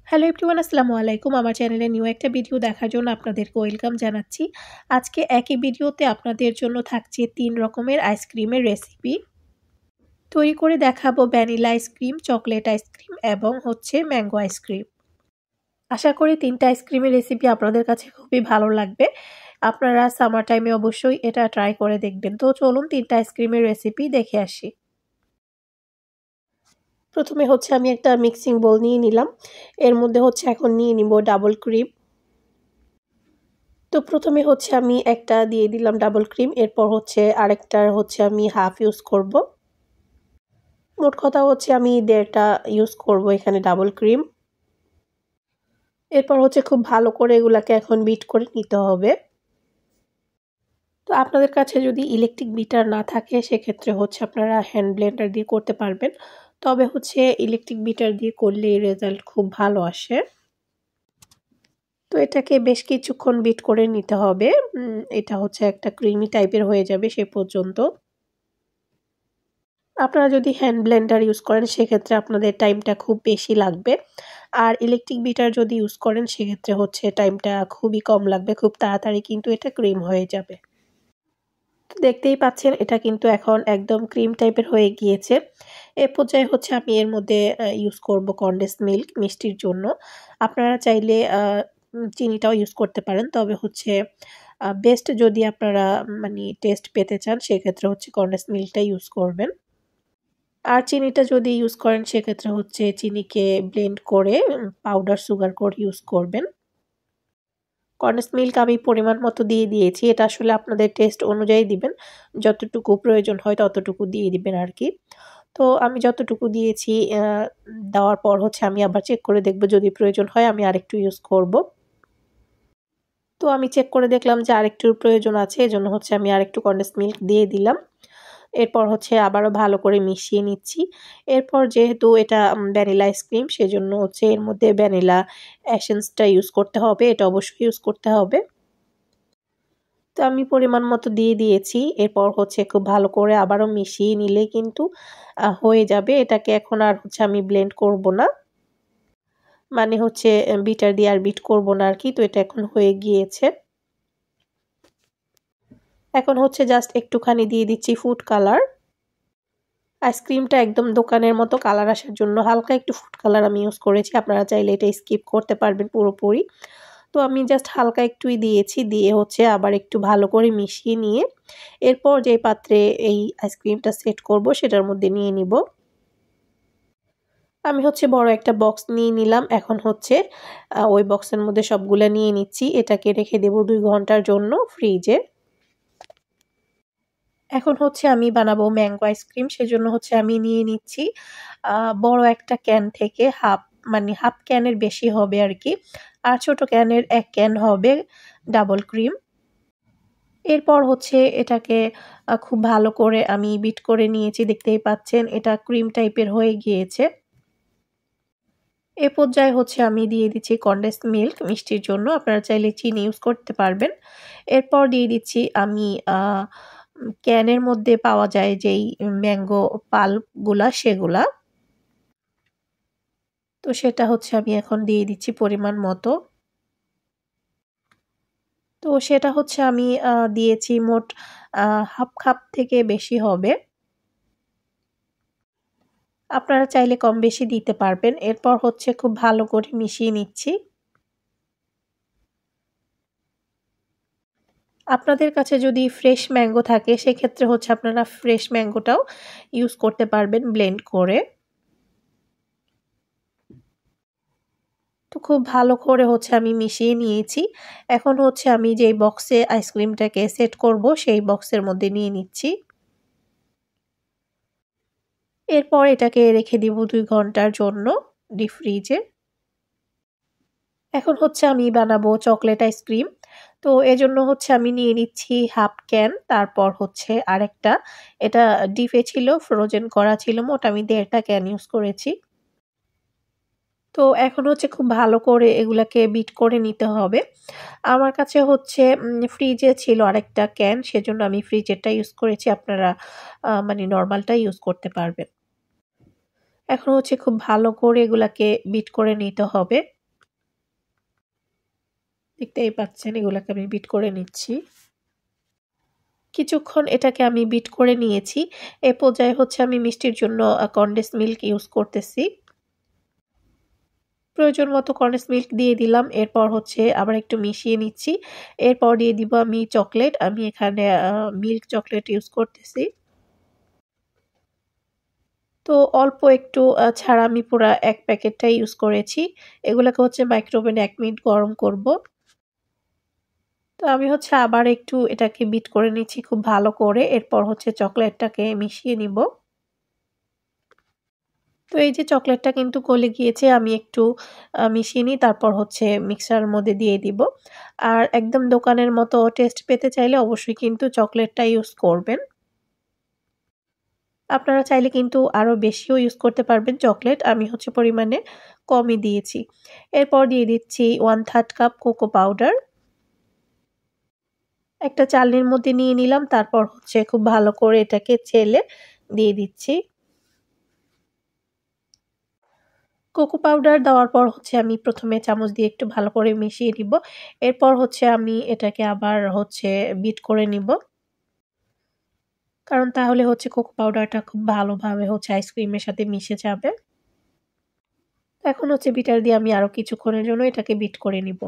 Hello everyone, আসসালামু আলাইকুম। আমার চ্যানেলে নিউ একটা ভিডিও দেখার জন্য আপনাদেরকে ওয়েলকাম জানাচ্ছি। আজকে একই ভিডিওতে আপনাদের জন্য থাকছে ৩ রকমের আইসক্রিমের রেসিপি। তৈরি করে দেখাবো ভ্যানিলা আইসক্রিম, চকলেট আইসক্রিম এবং ম্যাঙ্গো আইসক্রিম। আশা করি ৩টা আইসক্রিমের রেসিপি আপনাদের কাছে খুবই ভালো লাগবে। আপনারা সামার টাইমে অবশ্যই এটা ট্রাই করে দেখবেন। তো চলুন ৩টা আইসক্রিমের রেসিপি দেখে আসি। প্রথমে আমি একটা মিক্সিং বোল নিয়ে নিলাম। এর মধ্যে এখন নিয়ে নিব ডাবল ক্রিম। তো প্রথমে আমি একটা দিয়ে দিলাম ডাবল ক্রিম, এরপর আরেকটার আমি হাফ ইউজ করব। মোট কথা আমি 1.5টা ইউজ করব এখানে ডাবল ক্রিম। এরপর খুব ভালো করে এগুলাকে এখন বিট করে নিতে হবে। তো আপনাদের কাছে যদি ইলেকট্রিক বিটার না থাকে সেক্ষেত্রে আপনারা হ্যান্ড ব্লেন্ডার দিয়ে করতে পারবেন। তবে ইলেকট্রিক বিটার দিয়ে করলে রেজাল্ট খুব ভালো আসে। তো এটাকে বেশ কিছুক্ষণ বিট করে নিতে হবে। এটা একটা ক্রিমি টাইপের হয়ে যাবে সে পর্যন্ত। আপনারা যদি হ্যান্ড ব্লেন্ডার ইউজ করেন সেক্ষেত্রে আপনাদের টাইমটা খুব বেশি লাগবে। আর ইলেকট্রিক বিটার যদি ইউজ করেন সেক্ষেত্রে টাইমটা খুবই কম লাগবে, খুব তাড়াতাড়ি কিন্তু এটা ক্রিম হয়ে যাবে। তো দেখতেই পাচ্ছেন এটা কিন্তু এখন একদম ক্রিম টাইপের হয়ে গিয়েছে। এ পর্যায়ে আমি এর মধ্যে ইউজ করব কনডেন্স মিল্ক মিষ্টির জন্য। আপনারা চাইলে চিনিটাও ইউজ করতে পারেন, তবে বেস্ট যদি আপনারা টেস্ট পেতে চান সেক্ষেত্রে কনডেন্স মিল্কটা ইউজ করবেন। আর চিনিটা যদি ইউজ করেন সেক্ষেত্রে চিনিকে ব্লেন্ড করে পাউডার সুগার করে ইউজ করবেন। কনডেন্স মিল্ক আমি পরিমাণ মতো দিয়ে দিয়েছি। এটা আসলে আপনাদের টেস্ট অনুযায়ী দিবেন, যতটুকু প্রয়োজন হয় ততটুকু দিয়ে দিবেন আর কি। তো আমি যতটুকু দিয়েছি দেওয়ার পর আমি আবার চেক করে দেখব, যদি প্রয়োজন হয় আমি আরেকটু ইউজ করব। তো আমি চেক করে দেখলাম যে আরেকটুর প্রয়োজন আছে, এজন্য আমি আরেকটু কনডেন্স মিল্ক দিয়ে দিলাম। এরপর আবারও ভালো করে মিশিয়ে নিচ্ছি। এরপর যেহেতু এটা ভ্যানিলা আইসক্রিম সেজন্য এর মধ্যে ভ্যানিলা এসেন্সটা ইউজ করতে হবে, এটা অবশ্যই ইউজ করতে হবে। তো আমি পরিমাণ মতো দিয়ে দিয়েছি। এরপর খুব ভালো করে আবারও মিশিয়ে নিলে কিন্তু হয়ে যাবে। এটাকে এখন আর আমি ব্লেন্ড করব না, মানে বিটার দিয়ে আর বিট করব না আর কি। তো এটা এখন হয়ে গিয়েছে। এখন জাস্ট একটুখানি দিয়ে দিচ্ছি ফুড কালার। আইসক্রিমটা একদম দোকানের মতো কালার আসার জন্য হালকা একটু ফুড কালার আমি ইউজ করেছি। আপনারা চাইলে এটা স্কিপ করতে পারবেন পুরোপুরি। তো আমি জাস্ট হালকা একটুই দিয়েছি, দিয়ে আবার একটু ভালো করে মিশিয়ে নিয়ে এরপর যে পাত্রে এই আইসক্রিমটা সেট করব সেটার মধ্যে নিয়ে নিব। আমি বড় একটা বক্স নিয়ে নিলাম। এখন ওই বক্সের মধ্যে সবগুলা নিয়ে নিচ্ছি। এটাকে রেখে দেব 2 ঘন্টার জন্য ফ্রিজে। এখন আমি বানাবো ম্যাঙ্গো আইসক্রিম, সেজন্য আমি নিয়ে নিচ্ছি বড় একটা ক্যান থেকে হাফ ক্যানের বেশি হবে আর কি। আর ছোট ক্যানের 1 ক্যান হবে ডাবল ক্রিম। এরপর এটাকে খুব ভালো করে আমি বিট করে নিয়েছি। দেখতেই পাচ্ছেন এটা ক্রিম টাইপের হয়ে গিয়েছে। এ পর্যায়ে আমি দিয়ে দিচ্ছি কনডেন্স মিল্ক মিষ্টির জন্য। আপনারা চাইলে চিনি ইউজ করতে পারবেন। এরপর দিয়ে দিচ্ছি আমি ক্যানের মধ্যে পাওয়া যায় যেই ম্যাঙ্গো পাল্পগুলা সেগুলা। তো সেটা আমি এখন দিয়ে দিচ্ছি পরিমাণ মতো। তো সেটা আমি দিয়েছি মোট হাফ কাপ থেকে বেশি হবে। আপনারা চাইলে কম বেশি দিতে পারবেন। এরপর খুব ভালো করে মিশিয়ে নিচ্ছি। আপনাদের কাছে যদি ফ্রেশ ম্যাঙ্গো থাকে সেক্ষেত্রে আপনারা ফ্রেশ ম্যাঙ্গোটাও ইউজ করতে পারবেন ব্লেন্ড করে। তো খুব ভালো করে আমি মিশিয়ে নিয়েছি। এখন আমি যেই বক্সে আইসক্রিমটাকে সেট করব সেই বক্সের মধ্যে নিয়ে নিচ্ছি। এরপর এটাকে রেখে দিব 2 ঘন্টার জন্য ডিপ ফ্রিজে। এখন আমি বানাবো চকলেট আইসক্রিম। তো এজন্য আমি নিয়ে নিচ্ছি হাফ ক্যান, তারপর আরেকটা, এটা ডিপে ছিল, ফ্রোজেন করা ছিল। মোট আমি 1.5টা ক্যান ইউজ করেছি। তো এখন খুব ভালো করে এগুলাকে বিট করে নিতে হবে। আমার কাছে ফ্রিজে ছিল আরেকটা ক্যান, সেজন্য আমি ফ্রিজেরটা ইউজ করেছি। আপনারা নরমালটা ইউজ করতে পারবেন। এখন খুব ভালো করে এগুলাকে বিট করে নিতে হবে। দেখতেই পাচ্ছেন এগুলাকে আমি বিট করে নিচ্ছি। কিছুক্ষণ এটাকে আমি বিট করে নিয়েছি। এ পর্যায়ে হচ্ছে আমি মিষ্টির জন্য কনডেন্স মিল্ক ইউজ করতেছি। প্রয়োজন মতো কনডেন্স মিল্ক দিয়ে দিলাম। এরপর হচ্ছে আবার একটু মিশিয়ে নিচ্ছি। এরপর দিয়ে দিব আমি চকলেট। আমি এখানে মিল্ক চকলেট ইউজ করতেছি। তো অল্প একটু ছাড়া আমি পুরা ১ প্যাকেটটাই ইউজ করেছি। এগুলাকে হচ্ছে মাইক্রোওভেনে ১ মিনিট গরম করব। তো আমি হচ্ছে আবার একটু এটাকে বিট করে নিচ্ছি খুব ভালো করে। এরপর হচ্ছে চকলেটটাকে মিশিয়ে নিব। তো এই যে চকলেটটা কিন্তু গলে গিয়েছে, আমি একটু মিশিয়ে নিই, তারপর হচ্ছে মিক্সারের মধ্যে দিয়ে দিব। আর একদম দোকানের মতো টেস্ট পেতে চাইলে অবশ্যই কিন্তু চকলেটটা ইউজ করবেন। আপনারা চাইলে কিন্তু আরও বেশিও ইউজ করতে পারবেন চকলেট। আমি হচ্ছে পরিমাণে কমই দিয়েছি। এরপর দিয়ে দিচ্ছি 1/3 কাপ কোকো পাউডার। একটা চালনির মধ্যে নিয়ে নিলাম, তারপর হচ্ছে খুব ভালো করে এটাকে চেলে দিয়ে দিচ্ছি। কোকো পাউডার দেওয়ার পর হচ্ছে আমি প্রথমে চামচ দিয়ে একটু ভালো করে মিশিয়ে নিব। এরপর হচ্ছে আমি এটাকে আবার হচ্ছে বিট করে নিব। কারণ তাহলে হচ্ছে কোকো পাউডারটা খুব ভালোভাবে হচ্ছে আইসক্রিমের সাথে মিশে যাবে। এখন হচ্ছে বিটার দিয়ে আমি আরও কিছুক্ষণের জন্য এটাকে বিট করে নিব।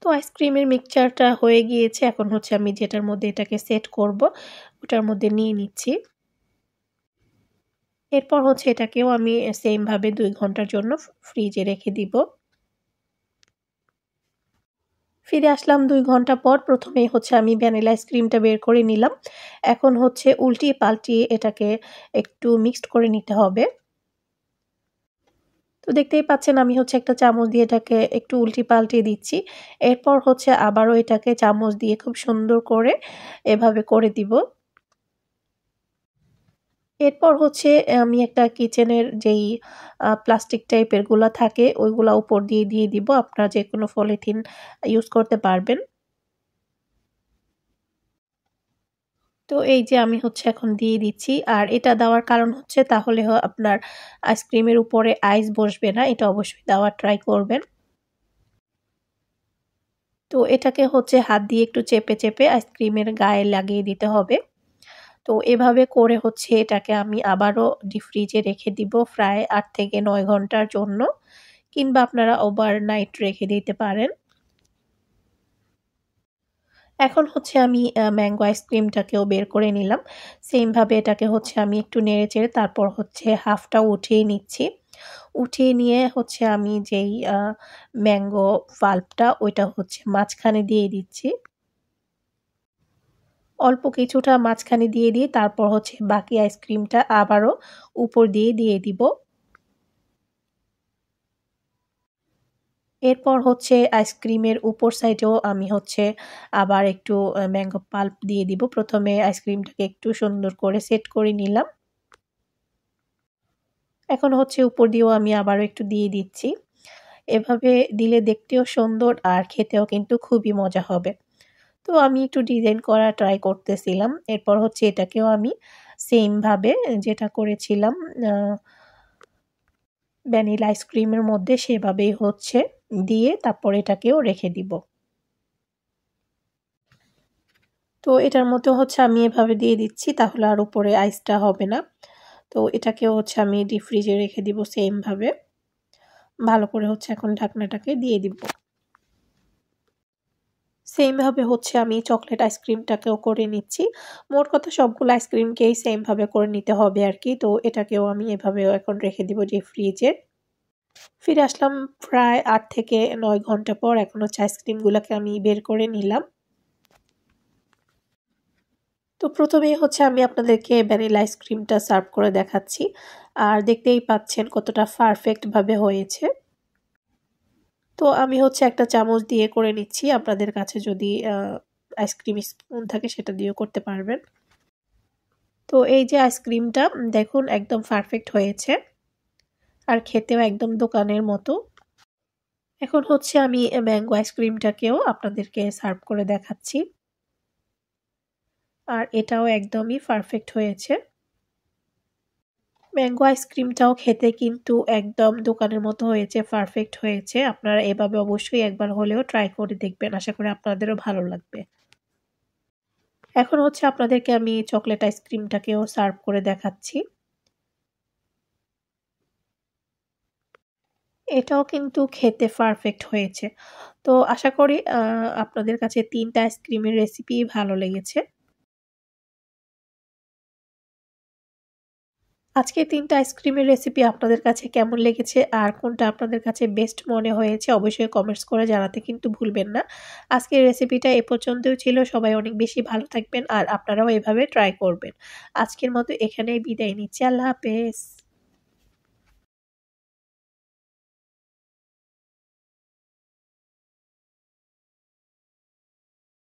তো আইসক্রিমের মিক্সচারটা হয়ে গিয়েছে। এখন হচ্ছে আমি যেটার মধ্যে এটাকে সেট করব, ওটার মধ্যে নিয়ে নিচ্ছি। এরপর হচ্ছে এটাকেও আমি সেম ভাবে ২ ঘন্টার জন্য ফ্রিজে রেখে দিব। ফিরে আসলাম ২ ঘন্টা পর। প্রথমেই হচ্ছে আমি ভ্যানিলা আইসক্রিমটা বের করে নিলাম। এখন হচ্ছে উল্টিয়ে পাল্টিয়ে এটাকে একটু মিক্সড করে নিতে হবে। তো দেখতেই পাচ্ছেন আমি হচ্ছে একটা চামচ দিয়ে এটাকে একটু উল্টিয়ে পাল্টিয়ে দিচ্ছি। এরপর হচ্ছে আবারও এটাকে চামচ দিয়ে খুব সুন্দর করে এভাবে করে দিব। এরপর হচ্ছে আমি একটা কিচেনের যেই প্লাস্টিক টাইপের গুলা থাকে ওইগুলা উপর দিয়ে দিব। আপনারা যেকোনো পলিথিন ইউজ করতে পারবেন। তো এই যে আমি হচ্ছে এখন দিয়ে দিচ্ছি। আর এটা দেওয়ার কারণ হচ্ছে তাহলে আপনার আইসক্রিমের উপরে আইস বসবে না। এটা অবশ্যই দেওয়ার ট্রাই করবেন। তো এটাকে হচ্ছে হাত দিয়ে একটু চেপে আইসক্রিমের গায়ে লাগিয়ে দিতে হবে। তো এভাবে করে হচ্ছে এটাকে আমি আবারও ডিপ ফ্রিজে রেখে দিব প্রায় ৮ থেকে ৯ ঘন্টার জন্য, কিংবা আপনারা ওভারনাইট রেখে দিতে পারেন। এখন হচ্ছে আমি ম্যাঙ্গো আইসক্রিমটাকেও বের করে নিলাম। সেম ভাবে এটাকে হচ্ছে আমি একটু নেড়েচেড়ে তারপর হচ্ছে হাফটা উঠিয়ে নিচ্ছি। উঠিয়ে নিয়ে হচ্ছে আমি যেই ম্যাঙ্গো পাল্পটা ওইটা হচ্ছে মাঝখানে দিয়ে দিচ্ছি। অল্প কিছুটা মাঝখানে দিয়ে তারপর হচ্ছে বাকি আইসক্রিমটা আবারও উপর দিয়ে দিব। এরপর হচ্ছে আইসক্রিমের উপর সাইডেও আমি হচ্ছে আবার একটু ম্যাঙ্গো পাল্প দিয়ে দিব। প্রথমে আইসক্রিমটাকে একটু সুন্দর করে সেট করে নিলাম। এখন হচ্ছে উপর দিয়েও আমি আবারও একটু দিয়ে দিচ্ছি। এভাবে দিলে দেখতেও সুন্দর আর খেতেও কিন্তু খুবই মজা হবে। তো আমি একটু ডিজাইন করা ট্রাই করতেছিলাম। এরপর হচ্ছে এটাকেও আমি সেম ভাবে যেটা করেছিলাম আ ভ্যানিলা আইসক্রিমের মধ্যে সেভাবেই হচ্ছে দিয়ে তারপর এটাকেও রেখে দিব। তো এটার মধ্যেও হচ্ছে আমি এভাবে দিয়ে দিচ্ছি, তাহলে আর উপরে আইসটা হবে না। তো এটাকেও হচ্ছে আমি ডিপ ফ্রিজে রেখে দিব সেম ভাবে। ভালো করে হচ্ছে এখন ঢাকনাটাকে দিয়ে দিব। সেম ভাবে হচ্ছে আমি চকলেট আইসক্রিমটাকেও করে নিচ্ছি। মোট কথা সবগুলো আইসক্রিমকেই সেম ভাবে করে নিতে হবে আরকি। তো এটাকেও আমি এভাবেও এখন রেখে দিব ডিপ ফ্রিজে। ফিরে আসলাম প্রায় ৮ থেকে ৯ ঘন্টা পর। এখন হচ্ছে আইসক্রিমগুলাকে আমি বের করে নিলাম। তো প্রথমেই হচ্ছে আমি আপনাদেরকে ভ্যানিলা আইসক্রিমটা সার্ভ করে দেখাচ্ছি। আর দেখতেই পাচ্ছেন কতটা পারফেক্ট ভাবে হয়েছে। তো আমি হচ্ছে একটা চামচ দিয়ে করে নিচ্ছি। আপনাদের কাছে যদি আইসক্রিম স্পুন থাকে সেটা দিয়েও করতে পারবেন। তো এই যে আইসক্রিমটা দেখুন একদম পারফেক্ট হয়েছে। আর খেতেও একদম দোকানের মতো। এখন হচ্ছে আমি ম্যাঙ্গো আইসক্রিমটাকেও আপনাদেরকে সার্ভ করে দেখাচ্ছি। আর এটাও একদমই পারফেক্ট হয়েছে। ম্যাঙ্গো আইসক্রিমটাও খেতে কিন্তু একদম দোকানের মতো হয়েছে, পারফেক্ট হয়েছে। আপনারা এভাবে অবশ্যই একবার হলেও ট্রাই করে দেখবেন। আশা করি আপনাদেরও ভালো লাগবে। এখন হচ্ছে আপনাদেরকে আমি চকলেট আইসক্রিমটাকেও সার্ভ করে দেখাচ্ছি। এটাও কিন্তু খেতে পারফেক্ট হয়েছে। তো আশা করি আপনাদের কাছে ৩ টা আইসক্রিমের রেসিপিই ভালো লেগেছে। আজকে ৩ টা আইসক্রিমের রেসিপি আপনাদের কাছে কেমন লেগেছে আর কোনটা আপনাদের কাছে বেস্ট মনে হয়েছে অবশ্যই কমেন্টস করে জানাতে কিন্তু ভুলবেন না। আজকের রেসিপিটা এ পর্যন্তই ছিল। সবাই অনেক বেশি ভালো থাকবেন আর আপনারাও এভাবে ট্রাই করবেন। আজকের মতো এখানেই বিদায় নিচ্ছি। আল্লাহ হাফেজ।